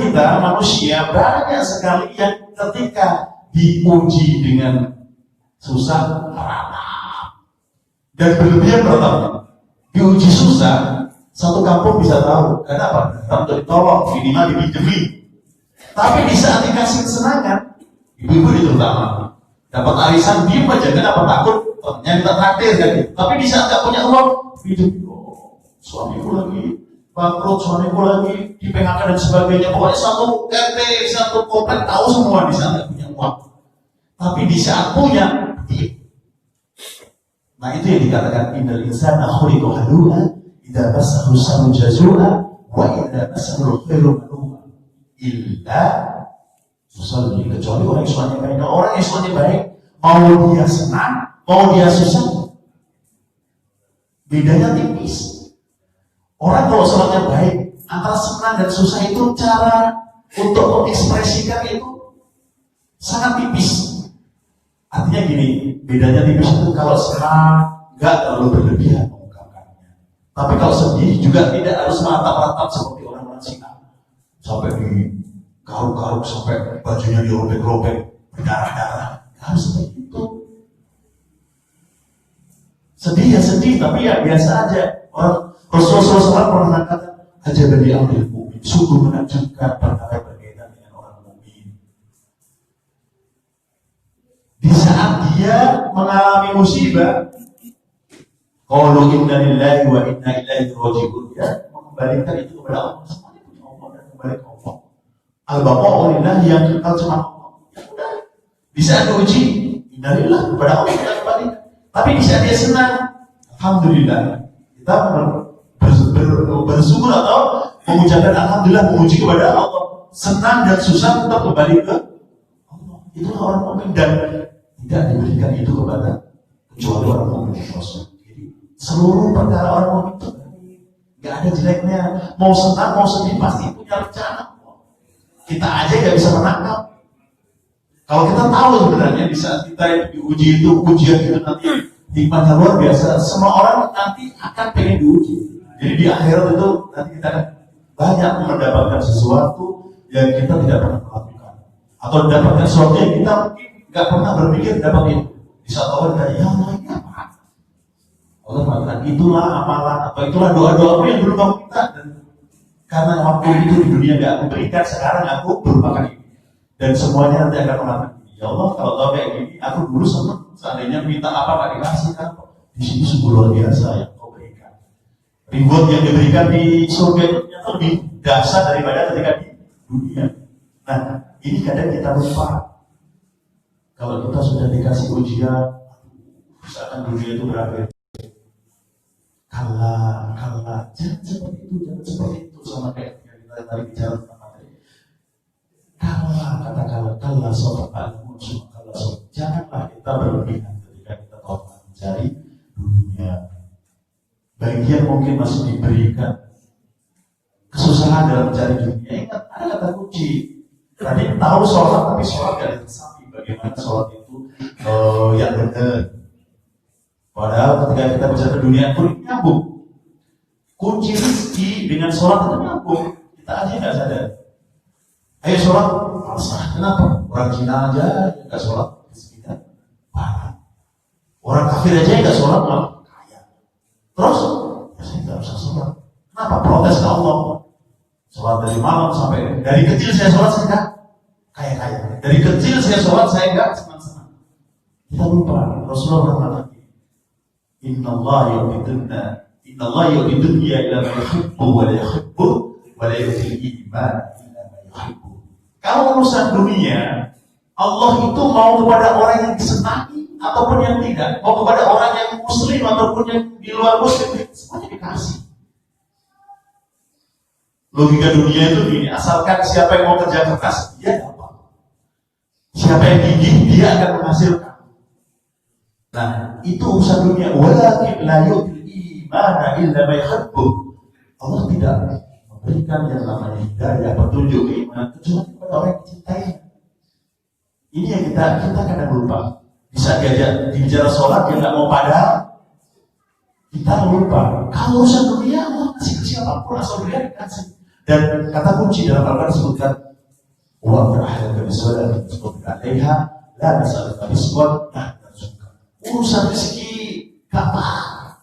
kita manusia banyak sekali yang ketika diuji dengan susah merana dan berlebihan bertambah. Diuji susah, satu kampung bisa tahu. Kenapa? Untuk ditolong, minimal dipinjemi. Tapi di saat dikasih kesenangan, ibu-ibu terutama dapat arisan, diem aja, kenapa takut? Ternyata kita traktir kan? Tapi di saat nggak punya uang, hidup. Suamiku lagi bangkrut, suamiku lagi di PHK dan sebagainya. Pokoknya satu RT, satu komplek tahu semua di saat nggak punya uang. Tapi di saat punya, diem. Nah itu yang dikatakan innal insana khuliqa halu'a idza massahu syarru jazua wa idza massahu khairu manua illa musalli, kecuali orang Islamnya baik. Nah, orang Islamnya baik, mau dia senang, mau dia susah, bedanya tipis. Orang kalau sholatnya baik, antara senang dan susah itu cara untuk mengekspresikan itu sangat tipis. Artinya gini, bedanya tipis itu kalau senang nggak terlalu berlebihan mengungkapkannya. Tapi kalau sedih juga tidak harus meratap-ratap seperti orang-orang Cina. Sampai di garuk-garuk, sampai bajunya dirobek-robek, berdarah-darah. Harus seperti itu. Sedih ya sedih, tapi ya biasa aja. Rasulullah SAW pernah mengatakan, ajaban di ambil mu'min, sungguh menakjubkan perkara berkaitan dengan orang mukmin. Di saat dia mengalami musibah, qalu inna lillahi wa inna ilaihi raji'un, ya mengembalikan itu kepada Allah. Semuanya punya Allah dan kembali ke Allah. Al-baqa'u lillahi, yang kekal cuma Allah. Ya udah. Di saat diuji, inna lillahi kepada Allah kita kembali. Tapi di saat dia senang, alhamdulillah, kita bersyukur atau mengucapkan alhamdulillah, memuji kepada Allah. Senang dan susah tetap kembali ke Allah. Itulah orang mukmin, dan tidak diberikan itu kepada kecuali orang mukmin. Jadi seluruh perkara orang mukmin itu nggak ada jeleknya. Mau senang mau sedih pasti punya rencana. Kita aja nggak bisa menangkap. Kalau kita tahu sebenarnya di saat kita diuji itu, ujian itu nanti hikmahnya luar biasa. Semua orang nanti akan pengen diuji. Jadi di akhirat itu nanti kita akan banyak mendapatkan sesuatu yang kita tidak pernah lakukan, atau mendapatkan sesuatu yang kita mungkin nggak pernah berpikir dapat itu. Di saat Allah ditanya, ya Allah ini apa? Allah mengatakan itulah amalan atau itulah doa-doaku yang dulu kamu minta, dan karena waktu itu di dunia nggak aku berikan, sekarang aku berupakan ini. Dan semuanya nanti akan mengatakan, ya Allah kalau tahu kayak gini, aku dulu senang. Seandainya minta apa nggak dikasih kan? Di sini sungguh luar biasa yang kau berikan. Reward yang diberikan di surga itu ternyata lebih dahsyat daripada ketika di dunia. Nah, ini kadang kita lupa. Kalau kita sudah dikasih ujian, misalkan dunia itu berakhir. Kalah, jangan seperti itu sama kayak yang kita tadi bicara tentang materi. Kalah sobat al-mun, janganlah kita berlebihan ketika kita tahu mencari dunia. Bagian mungkin masih diberikan kesusahan dalam mencari dunia. Ingat, ada kata kunci. Tadi tahu sholat, tapi sholat gak diresapi. Bagaimana sholat itu yang benar. Padahal ketika kita bicara dunia pun nyambung. Kunci rezeki dengan sholat itu nyambung. Kita aja nggak sadar. Ayo sholat, masalah. Kenapa? Orang Cina aja nggak sholat, rezekinya parah. Orang kafir aja nggak sholat malah kaya. Terus, ya saya nggak usah sholat. Kenapa? Protes ke Allah. Sholat dari malam sampai dari kecil saya sholat, saya nggak kaya. Dari kecil saya sholat, saya nggak senang-senang. Kita lupa. Rasulullah mengatakan, Inna Allah yu'ti dunya ila ma yuhibbu wa la yuhibbu wa la yu'ti iman ila ma yuhibbu. Kalau urusan dunia, Allah itu mau kepada orang yang disenangi ataupun yang tidak, mau kepada orang yang muslim ataupun yang di luar muslim, semuanya dikasih. Logika dunia itu gini, asalkan siapa yang mau kerja keras, dia dapat. Siapa yang gigih, dia akan menghasilkan. Nah, itu urusan dunia. Walakin la yu'til imana illa ma yuhibbu. Allah tidak memberikan yang namanya hidayah, petunjuk iman kecuali kepada orang yang dicintai. Ini yang kita kadang lupa. Bisa diajak dibicara sholat yang nggak mau padahal kita lupa. Kalau urusan dunia Allah kasih ke siapapun asal dia dikasih. Dan kata kunci dalam Al-Quran disebutkan wa berahal kebisola disebutkan alaiha la nas'aluka rizqan nahnu narzuquka. Urusan rezeki gampang.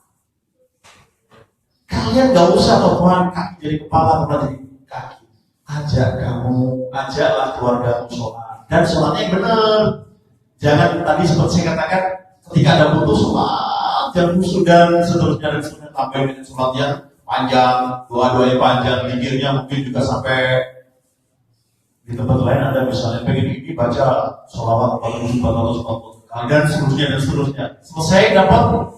Kalian gak usah lokohan kaki jadi kepala kepala jadi kaki. Ajaklah keluargamu sholat dan sholatnya yang benar. Jangan tadi seperti saya katakan ketika ada putus sholat dan seterusnya tambah dengan sholat yang panjang, doa-doanya panjang, zikirnya mungkin juga sampai di tempat lain ada misalnya pengen ini baca sholawat 440 kali dan seterusnya. Selesai dapat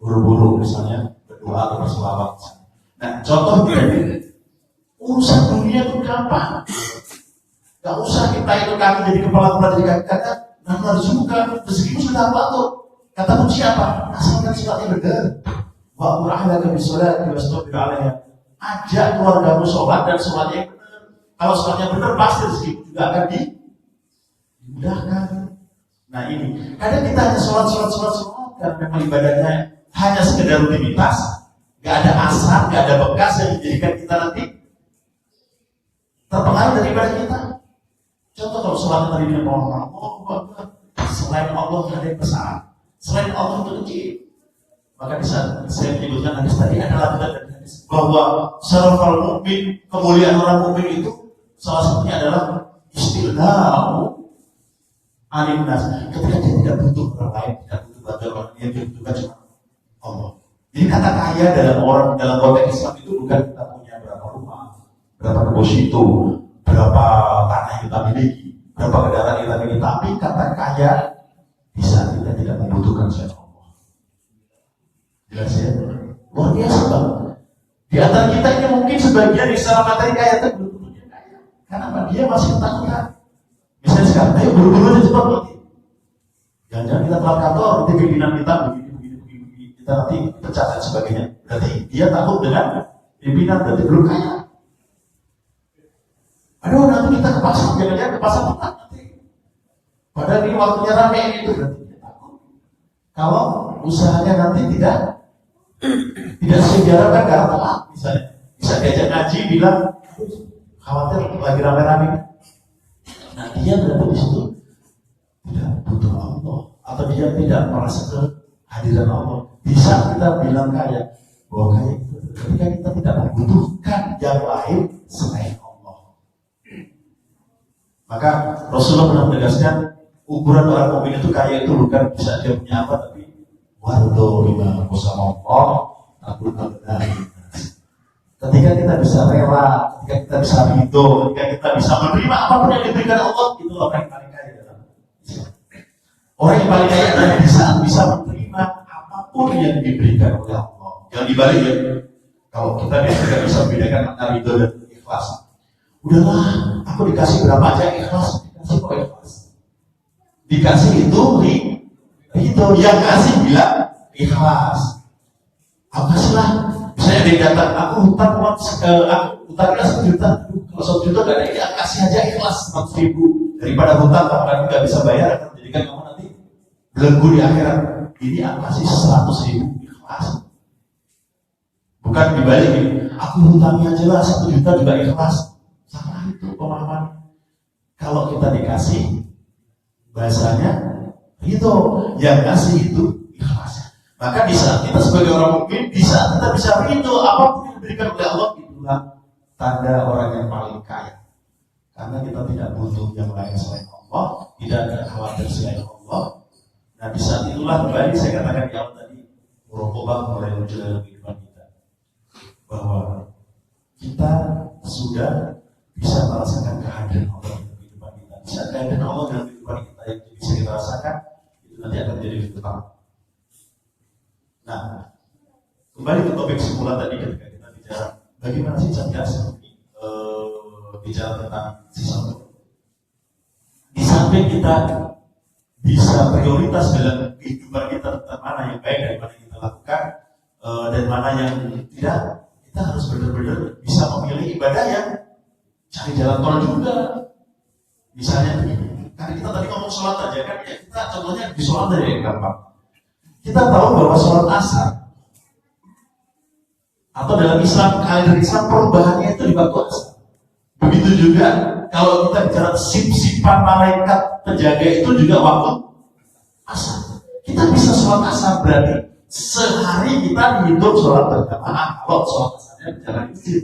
buru-buru misalnya berdoa atau berselawat. Nah contoh ini urusan dunia itu gampang. Gak usah kita itu kaki jadi kepala jadi kaki karena harus juga rezekimu sudah apa tuh? Kata kunci apa? Asalkan sifatnya benar. Wa qur'anaka bisolati wastabir 'alaiha. Ajak keluargamu sholat dan sholatnya yang benar. Kalau sholatnya benar pasti rezeki juga akan dimudahkan. Nah ini, kadang kita hanya sholat dan memang ibadahnya hanya sekedar rutinitas, nggak ada asar, nggak ada bekas yang menjadikan kita nanti terpengaruh dari ibadah kita. Contoh kalau sholat tadi dia selain Allah nggak ada yang besar, selain Allah itu kecil. Maka di saat saya menyebutkan hadis tadi adalah dari hadis bahwa syarafal mukmin, kemuliaan orang mukmin itu salah satunya adalah istilna'u anin nas. Ketika dia tidak butuh orang lain, tidak butuh bantuan orang lain, dia butuhkan cuma Allah. Jadi kata kaya dalam konteks Islam itu bukan kita punya berapa rumah, berapa deposito, berapa tanah yang kita miliki, berapa kendaraan yang kita miliki, tapi kata kaya di saat kita tidak membutuhkan siapa. Jelas ya? Luar biasa banget. Di antara kita ini mungkin sebagian yang secara materi kaya itu belum tentunya kaya. Karena apa? Dia masih ketakutan. Misalnya sekarang, ayo buru-buru aja cepat nanti. Jangan-jangan kita telat kantor, nanti pimpinan kita begini. Kita nanti pecat dan sebagainya. Berarti dia takut dengan pimpinan, berarti belum kaya. Aduh, nanti kita ke pasar, jangan-jangan ke pasar telat nanti. Padahal ini waktunya rame itu berarti dia takut. Kalau usahanya nanti tidak sejarah kan karena telat misalnya. Bisa diajak ngaji bilang khawatir lagi rame-rame. Nah dia berarti di situ tidak butuh Allah atau dia tidak merasa kehadiran Allah. Bisa kita bilang kaya bahwa kaya itu ketika kita tidak membutuhkan yang lain selain Allah. Maka Rasulullah pernah menegaskan ukuran orang mukmin itu kaya itu bukan bisa dia punya apa tapi wardo bima bersama Allah aku benar. Ketika kita bisa rela, ketika kita bisa ridho, ketika kita bisa menerima apapun yang diberikan Allah, itu orang yang paling kaya dalam Islam. Orang yang paling kaya adalah di saat bisa menerima apapun yang diberikan oleh Allah. Yang dibalik ya, kalau kita tidak bisa membedakan antara ridho dan ikhlas. Udahlah, aku dikasih berapa aja ikhlas, dikasih kok ikhlas. Dikasih itu ridho, yang kasih bilang ikhlas. Apa sih lah? Misalnya dia datang, aku hutang uang, aku hutangnya 1 juta. Kalau 1 juta gak ada, ya kasih aja ikhlas 100.000. Daripada hutang, kamu gak bisa bayar, akan menjadikan kamu nanti belenggu di akhirat. Ini aku kasih 100.000 ikhlas. Bukan dibalik ini, aku hutangnya aja lah 1 juta juga ikhlas. Sama itu pemahaman. Kalau kita dikasih, bahasanya itu yang kasih itu ikhlas. Maka di saat kita sebagai orang mukmin, di saat kita bisa ridho apapun yang diberikan oleh Allah, itulah tanda orang yang paling kaya. Karena kita tidak butuh yang lain selain Allah, tidak ada khawatir selain Allah. Nah di saat itulah kembali saya katakan di awal tadi, muraqabah mulai muncul dalam kehidupan kita, bahwa kita sudah bisa merasakan kehadiran Allah dalam kehidupan kita. Bisa kehadiran Allah dalam kehidupan kita yang bisa kita rasakan, itu nanti akan jadi tetap. Nah, kembali ke topik semula tadi ketika kita bicara bagaimana sih cerdas bicara tentang sesuatu. Di samping kita bisa prioritas dalam kehidupan kita tentang mana yang baik dari mana yang kita lakukan dan mana yang tidak, kita harus benar-benar bisa memilih ibadah yang cari jalan tol juga. Misalnya, karena kita tadi ngomong sholat aja kan, ya kita contohnya di sholat aja yang gampang. Kita tahu bahwa sholat asar Atau dalam Islam, kalender Islam perubahannya itu di waktu asar. Begitu juga kalau kita bicara sip-sipan malaikat penjaga itu juga waktu asar. Kita bisa sholat asar berarti sehari kita dihitung sholat berjamaah kalau sholat asarnya berjalan di masjid.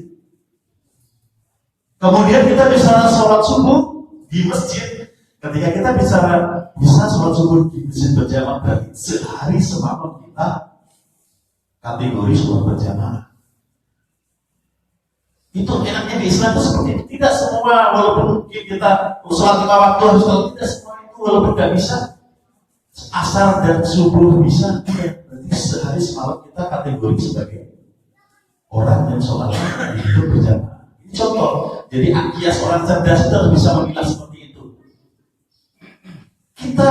Kemudian kita bisa sholat subuh di masjid. Ketika kita bisa sholat subuh di masjid berjamaah berarti sehari semalam kita kategori sholat berjamaah. Itu enaknya di Islam itu seperti itu. Tidak semua, walaupun kita sholat 5 waktu harus tahu, tidak semua itu walaupun tidak bisa asar dan subuh bisa. Berarti sehari semalam kita kategori sebagai orang yang sholat itu berjamaah. Ini contoh. Jadi akias orang cerdas itu harus bisa memilah seperti itu. Kita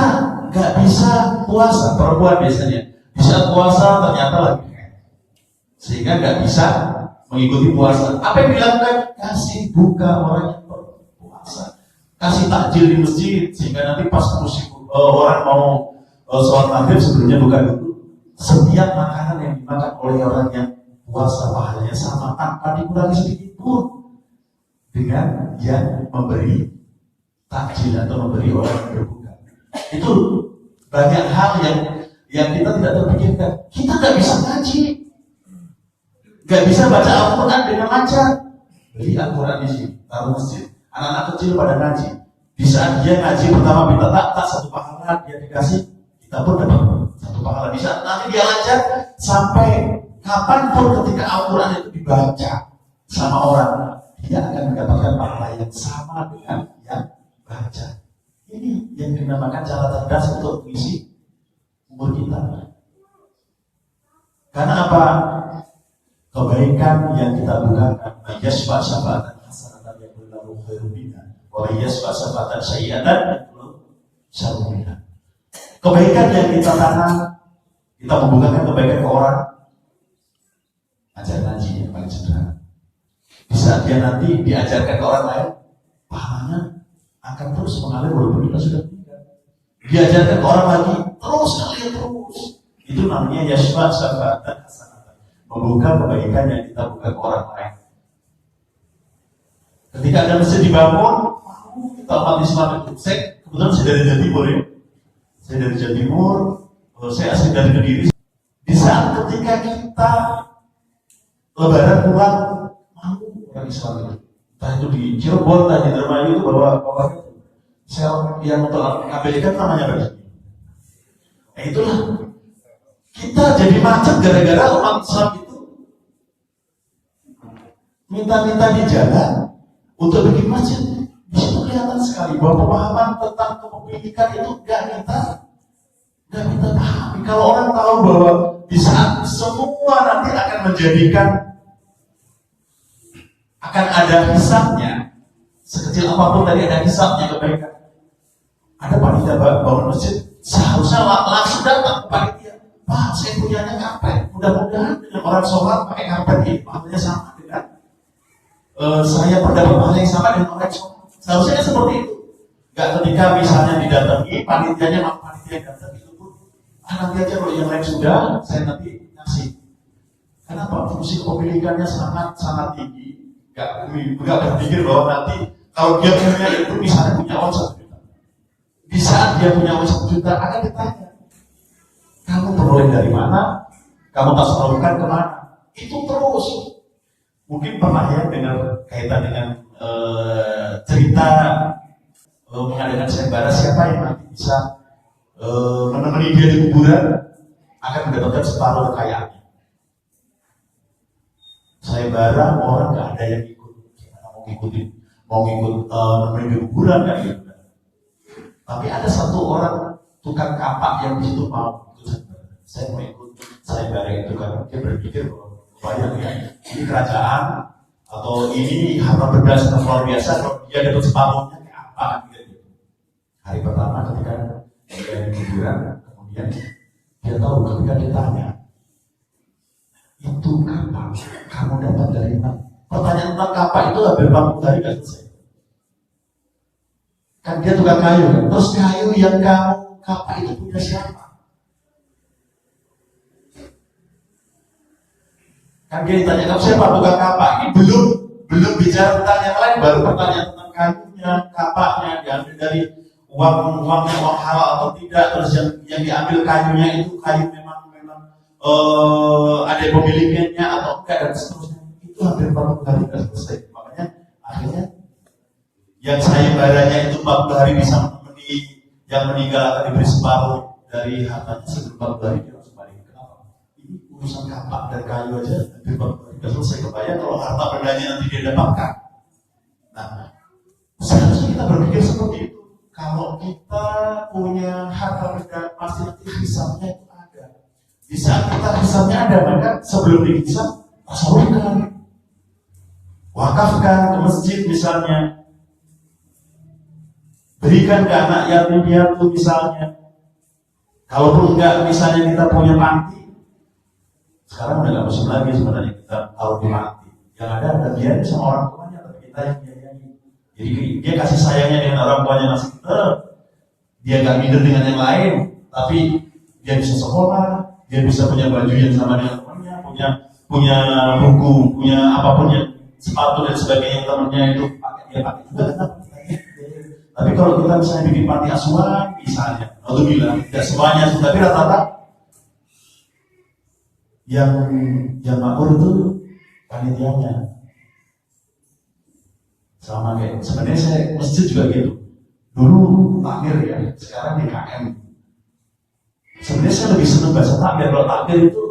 nggak bisa puasa, perempuan biasanya. Bisa puasa ternyata lagi, sehingga nggak bisa mengikuti puasa. Apa yang dilakukan? Kasih buka orang yang berpuasa, kasih takjil di masjid sehingga nanti pas orang mau sholat maghrib sebelumnya buka dulu. Setiap makanan yang dimakan oleh orang yang puasa pahalanya sama tanpa dikurangi sedikit pun dengan yang memberi takjil atau memberi orang yang berbuka. Itu banyak hal yang kita tidak terpikirkan. Kita nggak bisa ngaji, nggak bisa baca Al-Quran dengan lancar. Beli Al-Quran di sini, taruh masjid. Anak-anak kecil pada ngaji. Di saat dia ngaji pertama minta tak satu pahala, dia dikasih, kita pun dapat satu pahala. Di saat nanti dia lancar sampai kapanpun ketika Al-Quran itu dibaca sama orang, dia akan mendapatkan pahala yang sama dengan yang baca. Ini yang dinamakan cara cerdas untuk mengisi umur kita. Karena apa? Kebaikan yang kita bukakan, yasfa syafa'atan hasanatan yakul lahu khairum minha wa yasfa syafa'atan sayyi'atan yakul syarrun minha. Kebaikan yang kita tanam, kita membukakan kebaikan ke orang, ajar ngaji yang paling sederhana. Di saat dia nanti diajarkan ke orang lain, pahalanya akan terus mengalir walaupun kita sudah meninggal. Diajarkan ke orang lagi, terus ngalir terus. Itu namanya yasfa syafa'atan hasanatan. Membuka kebaikan yang kita buka ke orang lain. Ketika ada masjid dibangun, kita umat Islam itu. Kebetulan saya dari Jawa Timur ya. Saya dari Jawa Timur, saya asli dari Kediri. Di saat ketika kita Lebaran pulang, mau orang Islam itu. Entah itu di Cirebon, entah di Dermayu itu bawa sel yang untuk ambil ikan namanya apa? Nah itulah. Kita jadi macet gara-gara umat Islam itu minta-minta di jalan untuk bikin masjid. Di situ kelihatan sekali bahwa pemahaman tentang kepemilikan itu gak kita pahami. Kalau orang tahu bahwa di saat semua nanti akan menjadikan, akan ada hisabnya, sekecil apapun tadi ada hisabnya kebaikan. Ada panitia bangun masjid, seharusnya langsung datang ke panitia. Pak, saya punyanya karpet. Mudah-mudahan dengan orang sholat pakai karpet ini pahalanya sama dengan saya pendapat pahala yang sama dengan orang sholat. Seharusnya seperti itu. Gak ketika misalnya didatangi panitianya, mak panitia yang datang itu pun nanti aja kalau yang lain sudah, saya nanti ngasih. Kenapa? Fungsi kepemilikannya sangat tinggi. Gak berpikir bahwa nanti kalau dia punya itu misalnya punya uang 1 juta. Di saat dia punya uang 1 juta akan ditanya, kamu peroleh dari mana? Kamu tak salurkan kemana? Itu terus. Mungkin pernah ya dengar kaitan dengan cerita mengadakan sayembara, siapa yang nanti bisa menemani dia di kuburan akan mendapatkan separuh kekayaannya. Sayembara orang nggak ada yang ikut, mau ngikut menemani di kuburan nggak gitu. Tapi ada satu orang tukang kapak yang di situ mau. Saya mau ikut sayembara itu karena dia berpikir bahwa banyak ya ini kerajaan atau ini harta benda yang luar biasa, kalau dia dapat separuhnya kayak apa gitu. Hari pertama ketika dia di kuburan, kemudian dia tahu ketika ditanya itu kapak kamu dapat dari mana? Pertanyaan tentang kapak itu hampir 40 hari gak selesai. Kan dia tukang kayu kan? Terus kayu yang kamu kapak itu punya siapa? Kan dia ditanya, kamu siapa? Tukang kapak. Ini belum bicara tentang yang lain, baru pertanyaan tentang kayunya, kapaknya, diambil dari uangnya uang halal atau tidak, terus yang diambil kayunya itu kayu memang ada pemiliknya atau enggak, dan seterusnya. Itu hampir 40 hari sudah selesai. Makanya akhirnya yang sayembaranya itu 40 hari bisa menemani yang meninggal akan diberi separuh dari hartanya, sebelum 40 hari dia harus balik. Kenapa? Ini urusan kapak dan kayu aja hampir 40 hari sudah selesai. Kebayang kalau harta bendanya nanti dia dapatkan. Nah, seharusnya kita berpikir seperti itu. Kalau kita punya harta benda, pasti nanti hisabnya itu ada. Di saat kita hisabnya ada, maka sebelum dihisab, tasawufkan, wakafkan ke masjid misalnya, berikan ke anak yatim piatu misalnya. Kalaupun enggak, misalnya kita punya panti, sekarang udah nggak musim lagi sebenarnya kita taruh di panti. Yang ada dia sama orang tuanya, tapi kita yang biayai. Jadi dia kasih sayangnya dengan orang tuanya masih tetap, dia nggak minder dengan yang lain, tapi dia bisa sekolah, dia bisa punya baju yang sama dengan temannya, punya buku, punya apapun yang sepatu dan sebagainya yang temannya itu pakai, dia pakai juga. Tapi kalau kita misalnya bikin panti asuhan, misalnya, alhamdulillah, tidak semuanya, tapi rata-rata yang makmur itu panitianya. Sama kayak sebenarnya saya masjid juga gitu. Dulu takmir ya, sekarang DKM. Sebenarnya saya lebih senang bahasa takmir. Kalau takmir itu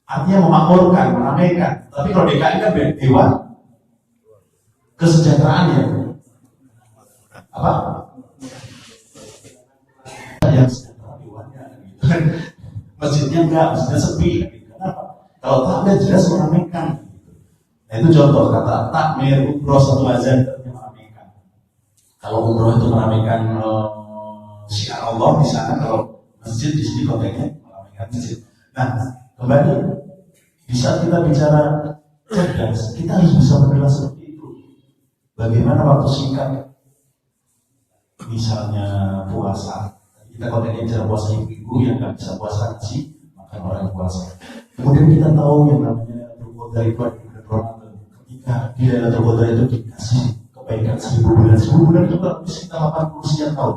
artinya memakmurkan, meramaikan. Tapi kalau DKM kan dewan kesejahteraan ya. Apa? Yang sejahtera dewannya gitu kan. Masjidnya enggak, masjidnya sepi. Kenapa? Kalau takmir jelas meramaikan. Nah itu contoh kata takmir, umroh, satu azan itu meramaikan. Kalau umroh itu meramaikan syiar Allah di sana, kalau masjid di sini konteksnya meramaikan masjid. Nah kembali, di saat kita bicara cerdas, kita harus bisa menilai seperti itu. Bagaimana waktu singkat, misalnya puasa, kita konteksnya bicara puasa ibu-ibu yang nggak bisa puasa nasi, makan orang puasa. Kemudian kita tahu yang namanya berbuat dari Tuhan. Ketika di Lailatul Qadar itu dikasih kebaikan 1000 bulan itu kan kita 80 sekian tahun,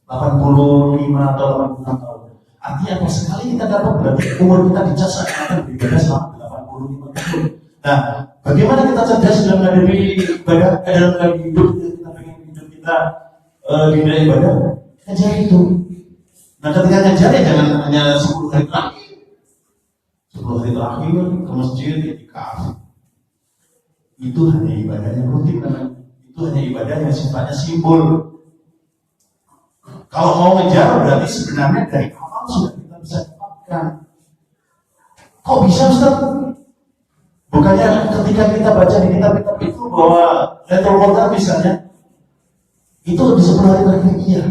85 atau 86 tahun. Artinya apa? Sekali kita dapat berarti umur kita dicas akan beribadah selama 85 tahun. Nah, bagaimana kita cerdas dalam menghadapi ibadah, dalam menghadapi hidup kita pengen hidup kita di dalam ibadah, kejar itu. Nah, ketika ngejar ya jangan hanya 10 hari terakhir. 10 hari terakhir ke masjid, itikaf. Itu hanya ibadah yang rutin, itu hanya ibadah yang sifatnya simbol. Kalau mau ngejar berarti sebenarnya dari awal sudah kita bisa dapatkan. Kok bisa Ustaz? Bukannya ketika kita baca di kitab-kitab itu bahwa Lailatul Qadar misalnya itu di 10 hari terakhir, iya.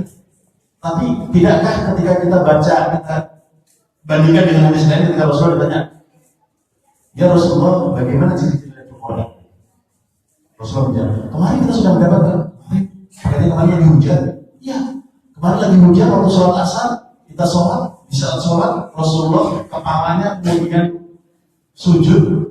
Tapi tidakkah ketika kita baca, kita bandingkan dengan hadis lain ketika Rasulullah ditanya, ya Rasulullah, bagaimana ciri-ciri Lailatul Qadar? Rasulullah menjawab, kemarin kita sudah mendapatkan. Kemarin lagi hujan. Iya, kemarin lagi hujan waktu sholat asar, kita sholat, di saat sholat Rasulullah kepalanya kemudian sujud.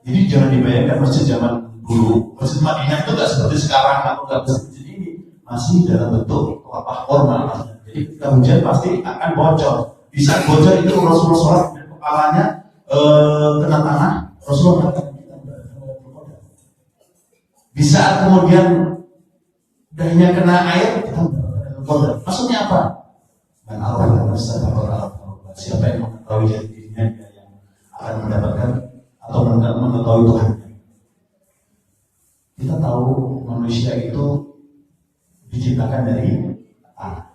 Jadi jangan dibayangkan masjid zaman dulu, masjid Madinah itu nggak seperti sekarang atau nggak seperti ini, masih dalam bentuk telapak formal. Jadi ketika hujan pasti akan bocor. Di saat bocor itu Rasulullah sholat dan kepalanya kena tanah, Rasulullah mengatakan, di saat kemudian dahinya kena air, kita mendapatkan. Maksudnya apa? Dan Allah siapa yang mengetahui jati dirinya, dia yang akan mendapatkan atau mengetahui Tuhan. Kita tahu manusia itu diciptakan dari tanah.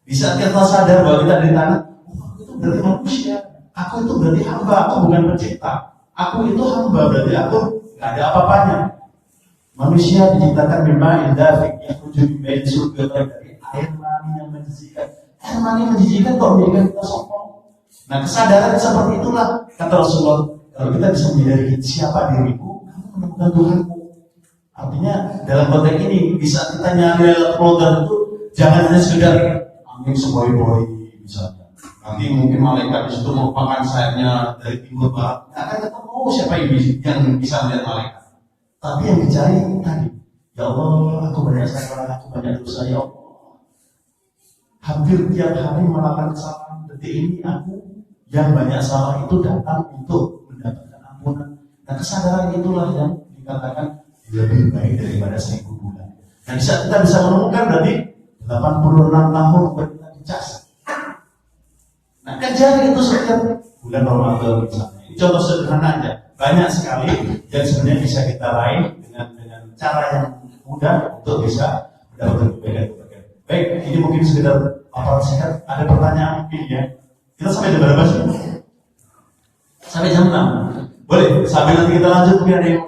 Di saat kita sadar bahwa kita dari tanah, aku itu berarti manusia, aku itu berarti hamba, aku bukan pencipta. Aku itu hamba, berarti aku nggak ada apa-apanya. Manusia diciptakan memang indafik yang tujuh baik surga dari air mani yang menjijikan. Air mani menjijikan kok menjadikan kita sombong. Nah kesadaran seperti itulah kata Rasulullah. Kalau kita bisa menyadari siapa dirimu, kamu menemukan Tuhanmu. Artinya dalam konteks ini bisa kita nyari Lailatul Qadar itu jangan hanya sekedar angin sepoi-poi misalnya. Nanti mungkin malaikat di situ merupakan sayapnya dari timur barat. Nggak akan ketemu siapa yang bisa melihat malaikat. Tapi yang dicari tadi, ya Allah, aku banyak salah, aku banyak dosa, ya Allah. Hampir tiap hari melakukan kesalahan. Detik ini aku yang banyak salah itu datang untuk mendapatkan ampunan. Nah, kesadaran itulah yang dikatakan lebih baik daripada 1000 bulan. Nah, kita bisa menemukan berarti 86 tahun kita dicas. Nah, kejar itu setiap bulan Ramadan misalnya. Ini contoh sederhana aja. Banyak sekali yang sebenarnya bisa kita raih dengan cara yang mudah untuk bisa mendapatkan kebaikan. Baik, ini mungkin sekedar paparan singkat. Ada pertanyaan mungkin ya. Kita sampai jam berapa sih? Sampai jam 6. Boleh, sampai nanti kita lanjut mungkin ada yang